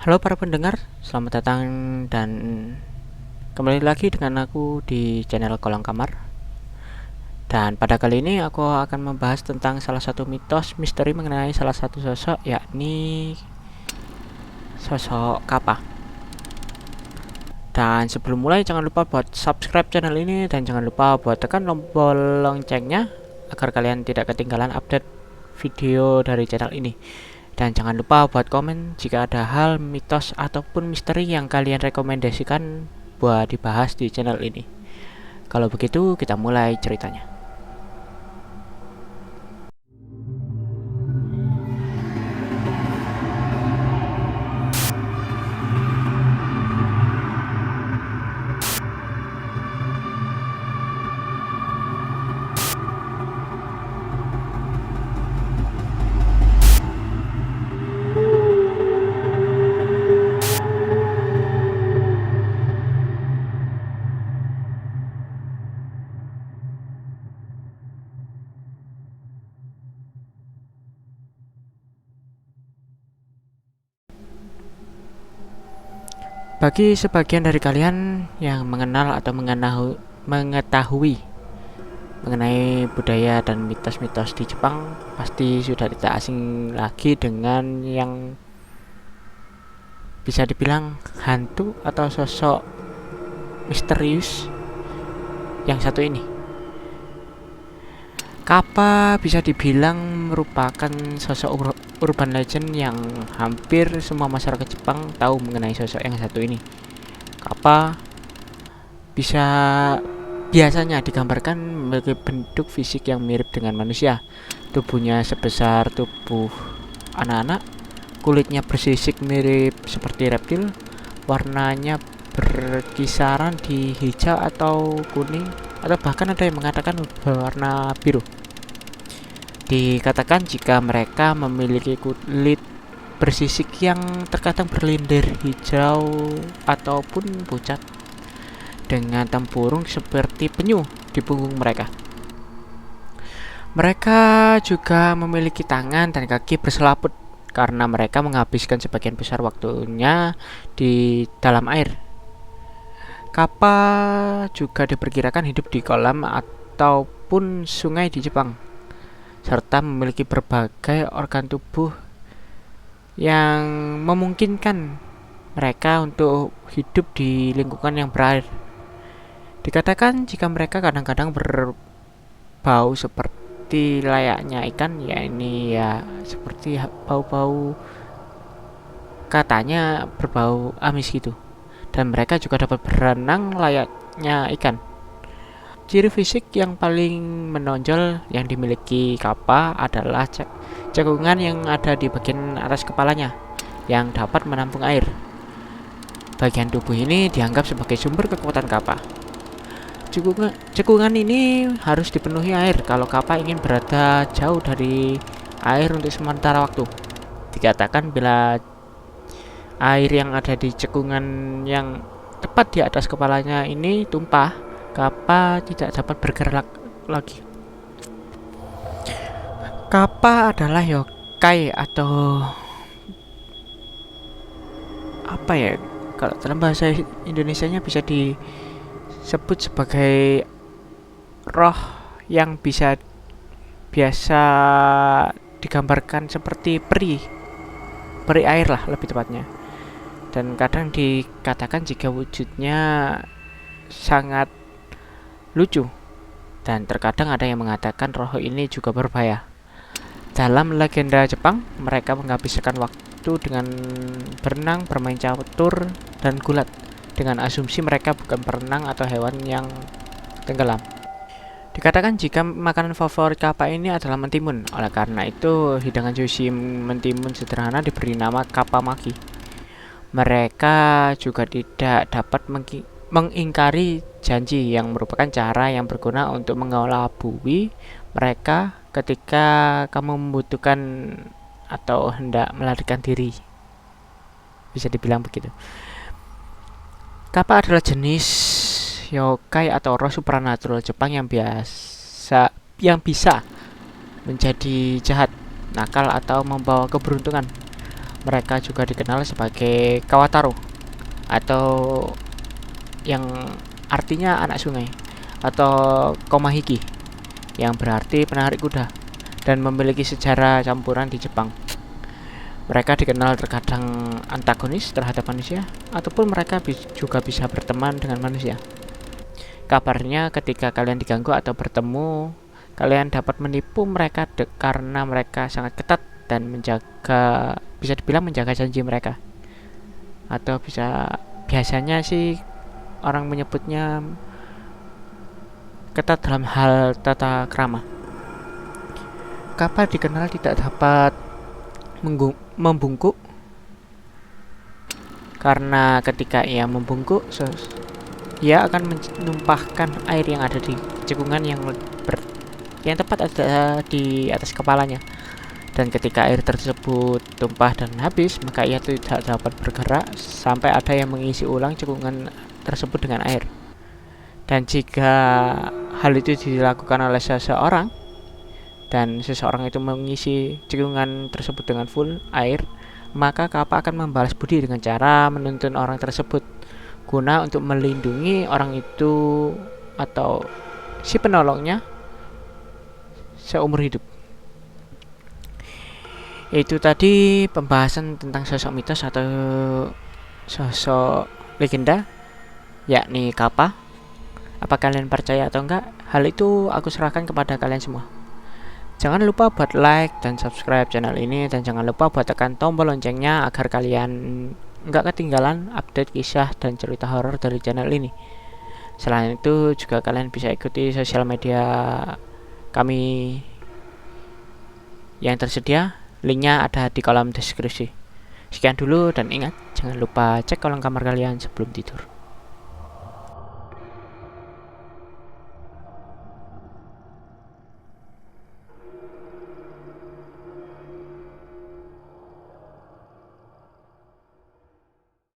Halo para pendengar, selamat datang dan kembali lagi dengan aku di channel Kolong Kamar. Dan pada kali ini aku akan membahas tentang salah satu mitos misteri mengenai salah satu sosok, yakni sosok Kappa. Dan sebelum mulai jangan lupa buat subscribe channel ini dan jangan lupa buat tekan tombol loncengnya agar kalian tidak ketinggalan update video dari channel ini. Dan jangan lupa buat komen jika ada hal, mitos, ataupun misteri yang kalian rekomendasikan buat dibahas di channel ini. Kalau begitu, kita mulai ceritanya. Bagi sebagian dari kalian yang mengenal atau mengetahui mengenai budaya dan mitos-mitos di Jepang, pasti sudah tidak asing lagi dengan yang bisa dibilang hantu atau sosok misterius yang satu ini. Kappa bisa dibilang merupakan sosok urban legend yang hampir semua masyarakat Jepang tahu mengenai sosok yang satu ini. Kappa biasanya digambarkan memiliki bentuk fisik yang mirip dengan manusia. Tubuhnya sebesar tubuh anak-anak, kulitnya bersisik mirip seperti reptil, warnanya berkisaran di hijau atau kuning, atau bahkan ada yang mengatakan berwarna biru. Dikatakan jika mereka memiliki kulit bersisik yang terkadang berlendir hijau ataupun pucat, dengan tempurung seperti penyu di punggung mereka. Mereka juga memiliki tangan dan kaki berselaput karena mereka menghabiskan sebagian besar waktunya di dalam air. Kappa juga diperkirakan hidup di kolam ataupun sungai di Jepang, serta memiliki berbagai organ tubuh yang memungkinkan mereka untuk hidup di lingkungan yang berair. Dikatakan jika mereka kadang-kadang berbau seperti layaknya ikan, ya ini ya seperti bau-bau, katanya berbau amis gitu. Dan mereka juga dapat berenang layaknya ikan. Ciri fisik yang paling menonjol yang dimiliki Kappa adalah cekungan yang ada di bagian atas kepalanya yang dapat menampung air. Bagian tubuh ini dianggap sebagai sumber kekuatan Kappa. Cekungan ini harus dipenuhi air kalau Kappa ingin berada jauh dari air untuk sementara waktu. Dikatakan bila air yang ada di cekungan yang tepat di atas kepalanya ini tumpah, Kappa tidak dapat bergerak lagi. Kappa adalah yokai atau apa ya? Kalau dalam bahasa Indonesianya bisa disebut sebagai roh yang biasa digambarkan seperti peri air lah lebih tepatnya. Dan kadang dikatakan jika wujudnya sangat lucu, dan terkadang ada yang mengatakan roh ini juga berbahaya. Dalam legenda Jepang, mereka menghabiskan waktu dengan berenang, bermain catur, dan gulat, dengan asumsi mereka bukan berenang atau hewan yang tenggelam. Dikatakan jika makanan favorit Kappa ini adalah mentimun. Oleh karena itu, hidangan sushi mentimun sederhana diberi nama Kappa Maki. Mereka juga tidak dapat mengingkari janji yang merupakan cara yang berguna untuk mengelabui mereka ketika kamu membutuhkan atau hendak melarikan diri. Bisa dibilang begitu. Kappa adalah jenis yokai atau roh supranatural Jepang yang bisa menjadi jahat, nakal, atau membawa keberuntungan. Mereka juga dikenal sebagai Kawataro atau yang artinya anak sungai, atau Komahiki yang berarti penarik kuda, dan memiliki sejarah campuran di Jepang. Mereka dikenal terkadang antagonis terhadap manusia, ataupun mereka juga bisa berteman dengan manusia. Kabarnya ketika kalian diganggu atau bertemu, kalian dapat menipu mereka karena mereka sangat ketat dan bisa dibilang menjaga janji mereka. Atau biasanya sih orang menyebutnya ketat dalam hal tata krama. Kapal dikenal tidak dapat membungkuk karena ketika ia membungkuk, ia akan menumpahkan air yang ada di cekungan yang tepat ada di atas kepalanya. Dan ketika air tersebut tumpah dan habis, maka ia tidak dapat bergerak sampai ada yang mengisi ulang cekungan tersebut dengan air. Dan jika hal itu dilakukan oleh seseorang, dan seseorang itu mengisi cekungan tersebut dengan full air, maka kapal akan membalas budi dengan cara menuntun orang tersebut guna untuk melindungi orang itu atau si penolongnya seumur hidup. Itu tadi pembahasan tentang sosok mitos atau sosok legenda, yakni Kappa. Apa kalian percaya atau enggak? Hal itu aku serahkan kepada kalian semua. Jangan lupa buat like dan subscribe channel ini, dan jangan lupa buat tekan tombol loncengnya agar kalian nggak ketinggalan update kisah dan cerita horor dari channel ini. Selain itu juga kalian bisa ikuti sosial media kami yang tersedia, linknya ada di kolom deskripsi. Sekian dulu, dan ingat, jangan lupa cek kolong kamar kalian sebelum tidur.